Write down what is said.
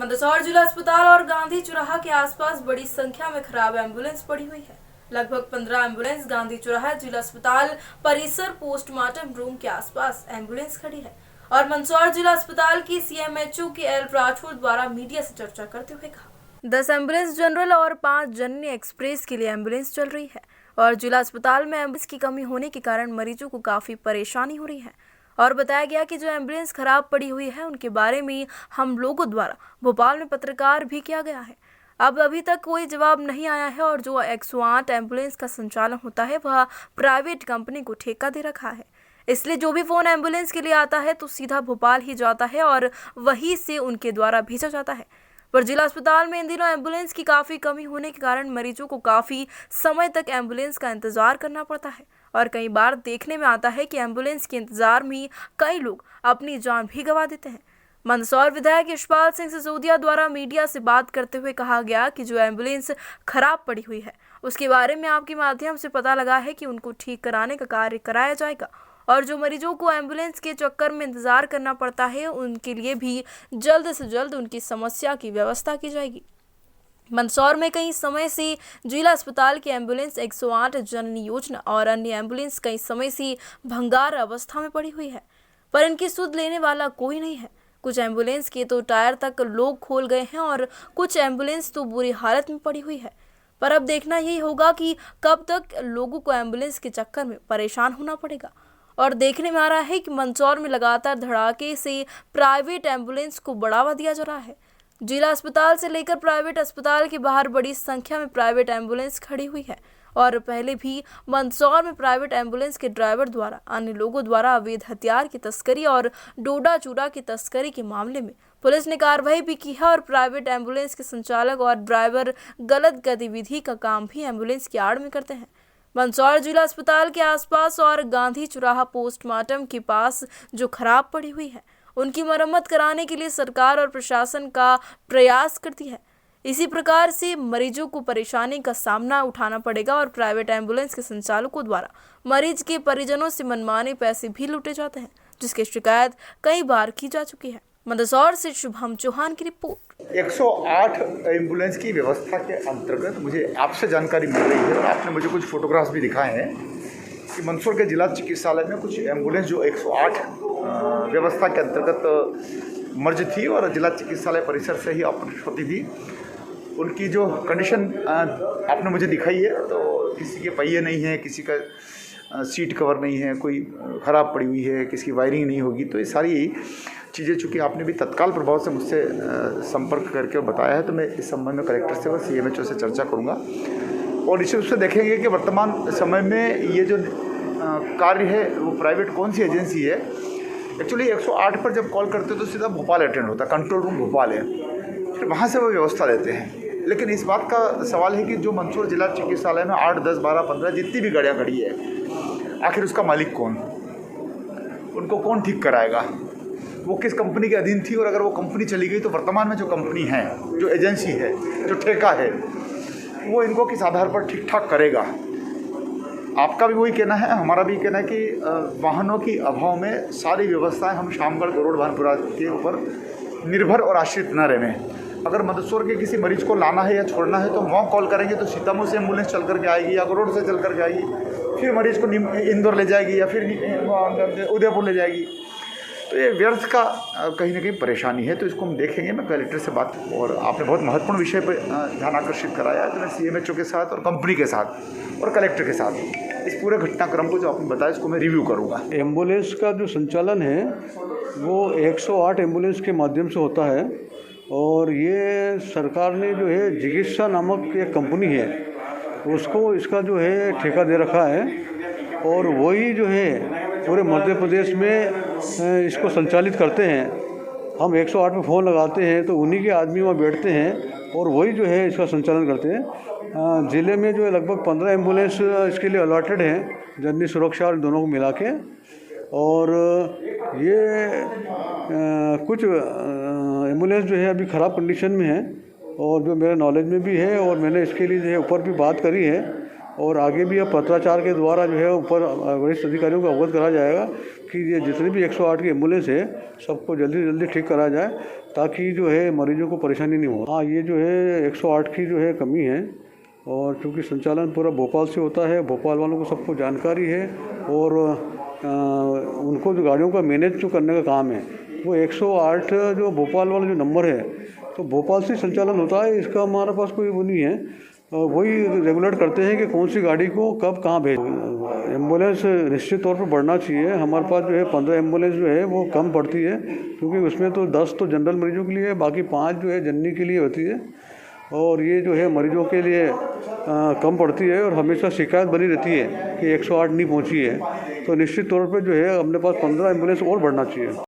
मंदसौर जिला अस्पताल और गांधी चौराहा के आसपास बड़ी संख्या में खराब एम्बुलेंस पड़ी हुई है। लगभग 15 एम्बुलेंस गांधी चौराहा जिला अस्पताल परिसर पोस्टमार्टम रूम के आसपास एम्बुलेंस खड़ी है और मंदसौर जिला अस्पताल की सीएमएचओ के एल राठौर द्वारा मीडिया से चर्चा करते हुए कहा, 10 एम्बुलेंस जनरल और 5 जननी एक्सप्रेस के लिए एम्बुलेंस चल रही है और जिला अस्पताल में एम्बुलेंस की कमी होने के कारण मरीजों को काफी परेशानी हो रही है। और बताया गया कि जो एम्बुलेंस खराब पड़ी हुई है उनके बारे में हम लोगों द्वारा भोपाल में पत्रकार भी किया गया है। अब अभी तक कोई जवाब नहीं आया है और जो 108 एम्बुलेंस का संचालन होता है वह प्राइवेट कंपनी को ठेका दे रखा है। इसलिए जो भी फोन एम्बुलेंस के लिए आता है तो सीधा भोपाल ही जाता है और वहीं से उनके द्वारा भेजा जाता है। पर जिला अस्पताल में इन दिनों एम्बुलेंस की काफ़ी कमी होने के कारण मरीजों को काफ़ी समय तक एम्बुलेंस का इंतज़ार करना पड़ता है और कई बार देखने में आता है कि एम्बुलेंस के इंतज़ार में कई लोग अपनी जान भी गंवा देते हैं। मंदसौर विधायक यशपाल सिंह सिसोदिया द्वारा मीडिया से बात करते हुए कहा गया कि जो एम्बुलेंस खराब पड़ी हुई है उसके बारे में आपके माध्यम से पता लगा है कि उनको ठीक कराने का कार्य कराया जाएगा और जो मरीजों को एम्बुलेंस के चक्कर में इंतजार करना पड़ता है उनके लिए भी जल्द से जल्द उनकी समस्या की व्यवस्था की जाएगी। मंदसौर में कई समय से जिला अस्पताल की एम्बुलेंस 108 जननी योजना और अन्य एम्बुलेंस कई समय से भंगार अवस्था में पड़ी हुई है, पर इनकी सुध लेने वाला कोई नहीं है। कुछ एम्बुलेंस के तो टायर तक लोग खोल गए हैं और कुछ एम्बुलेंस तो बुरी हालत में पड़ी हुई है। पर अब देखना यही होगा कि कब तक लोगों को एम्बुलेंस के चक्कर में परेशान होना पड़ेगा। और देखने में आ रहा है कि मंदसौर में लगातार धड़ाके से प्राइवेट एम्बुलेंस को बढ़ावा दिया जा रहा है। जिला अस्पताल से लेकर प्राइवेट अस्पताल के बाहर बड़ी संख्या में प्राइवेट एम्बुलेंस खड़ी हुई है और पहले भी मंदसौर में प्राइवेट एम्बुलेंस के ड्राइवर द्वारा अन्य लोगों द्वारा अवैध हथियार की तस्करी और डोडा चूड़ा की तस्करी के मामले में पुलिस ने कार्रवाई भी की है और प्राइवेट एम्बुलेंस के संचालक और ड्राइवर गलत गतिविधि का काम भी एम्बुलेंस की आड़ में करते हैं। मंदसौर जिला अस्पताल के आसपास और गांधी चौराहा पोस्टमार्टम के पास जो खराब पड़ी हुई है उनकी मरम्मत कराने के लिए सरकार और प्रशासन का प्रयास करती है। इसी प्रकार से मरीजों को परेशानी का सामना उठाना पड़ेगा और प्राइवेट एम्बुलेंस के संचालकों द्वारा मरीज के परिजनों से मनमाने पैसे भी लूटे जाते हैं, जिसकी शिकायत कई बार की जा चुकी है। मंदसौर से शुभम चौहान की रिपोर्ट। 108 एम्बुलेंस की व्यवस्था के अंतर्गत मुझे आपसे जानकारी मिल रही है और आपने मुझे कुछ फोटोग्राफ्स भी दिखाए हैं कि मंदसौर के जिला चिकित्सालय में कुछ एम्बुलेंस जो 108 व्यवस्था के अंतर्गत मर्ज थी और जिला चिकित्सालय परिसर से ही ऑपरेट होती थी, उनकी जो कंडीशन आपने मुझे दिखाई है तो किसी के पहिए नहीं है, किसी का सीट कवर नहीं है, कोई ख़राब पड़ी हुई है, किसी की वायरिंग नहीं होगी। तो ये सारी चीज़ें चूँकि आपने भी तत्काल प्रभाव से मुझसे संपर्क करके बताया है तो मैं इस संबंध में कलेक्टर से और सीएमएचओ से चर्चा करूँगा और निश्चित रूप से देखेंगे कि वर्तमान समय में ये जो कार्य है वो प्राइवेट कौन सी एजेंसी है। एक्चुअली 108 पर जब कॉल करते हो तो सीधा भोपाल अटेंड होता है, कंट्रोल रूम भोपाल है, फिर वहाँ से वो व्यवस्था देते हैं। लेकिन इस बात का सवाल है कि जो मंदसौर जिला चिकित्सालय में 8, 10, 12, 15 जितनी भी गाड़ियाँ खड़ी है, आखिर उसका मालिक कौन, उनको कौन ठीक कराएगा, वो किस कंपनी के अधीन थी और अगर वो कंपनी चली गई तो वर्तमान में जो कंपनी है, जो एजेंसी है, जो ठेका है, वो इनको किस आधार पर ठीक ठाक करेगा। आपका भी वही कहना है, हमारा भी कहना है कि वाहनों की अभाव में सारी व्यवस्थाएं हम शामगढ़ गरुड़ भानपुरा के ऊपर निर्भर और आश्रित न रहें। अगर मंदसौर के किसी मरीज को लाना है या छोड़ना है तो वहाँ कॉल करेंगे तो सीतामढ़ी से एम्बुलेंस चल करके आएगी या गरुड़ से चल करके आएगी, फिर मरीज को इंदौर ले जाएगी या फिर उदयपुर ले जाएगी। तो ये व्यर्थ का कहीं ना कहीं परेशानी है, तो इसको हम देखेंगे। मैं कलेक्टर से बात और आपने बहुत महत्वपूर्ण विषय पर ध्यान आकर्षित कराया है तो मैं सीएमएचओ के साथ और कंपनी के साथ और कलेक्टर के साथ इस पूरे घटनाक्रम को जो आपने बताया इसको मैं रिव्यू करूँगा। एम्बुलेंस का जो संचालन है वो 108 एम्बुलेंस के माध्यम से होता है और ये सरकार ने जो है चिकित्सा नामक एक कंपनी है उसको इसका जो है ठेका दे रखा है और वही जो है पूरे मध्य प्रदेश में इसको संचालित करते हैं। हम 108 पे फ़ोन लगाते हैं तो उन्हीं के आदमी वहाँ बैठते हैं और वही जो है इसका संचालन करते हैं। ज़िले में जो है लगभग 15 एम्बुलेंस इसके लिए अलॉटेड हैं, जननी सुरक्षा और दोनों को मिला के। और ये कुछ एम्बुलेंस जो है अभी ख़राब कंडीशन में है और जो मेरे नॉलेज में भी है और मैंने इसके लिए जो है ऊपर भी बात करी है और आगे भी अब पत्राचार के द्वारा जो है ऊपर वरिष्ठ अधिकारियों को अवगत करा जाएगा कि ये जितनी भी 108 की एम्बुलेंस है सबको जल्दी से जल्दी ठीक करा जाए, ताकि जो है मरीजों को परेशानी नहीं हो। हाँ, ये जो है 108 की जो है कमी है, और चूँकि संचालन पूरा भोपाल से होता है, भोपाल वालों को सबको जानकारी है, और उनको जो गाड़ियों का मैनेज जो करने का काम है वो 108 जो भोपाल वाला जो नंबर है तो भोपाल से संचालन होता है। इसका हमारे पास कोई वो नहीं है, वही रेगुलेट करते हैं कि कौन सी गाड़ी को कब कहाँ भेज। एम्बुलेंस निश्चित तौर पर बढ़ना चाहिए। हमारे पास जो है 15 एम्बुलेंस जो है वो कम पड़ती है, क्योंकि उसमें तो 10 तो जनरल मरीजों के लिए है, बाकी 5 जो है जननी के लिए होती है, और ये जो है मरीजों के लिए कम पड़ती है। और हमेशा शिकायत बनी रहती है कि 108 नहीं पहुंची है, तो निश्चित तौर पे जो है अपने पास 15 एम्बुलेंस और बढ़ना चाहिए।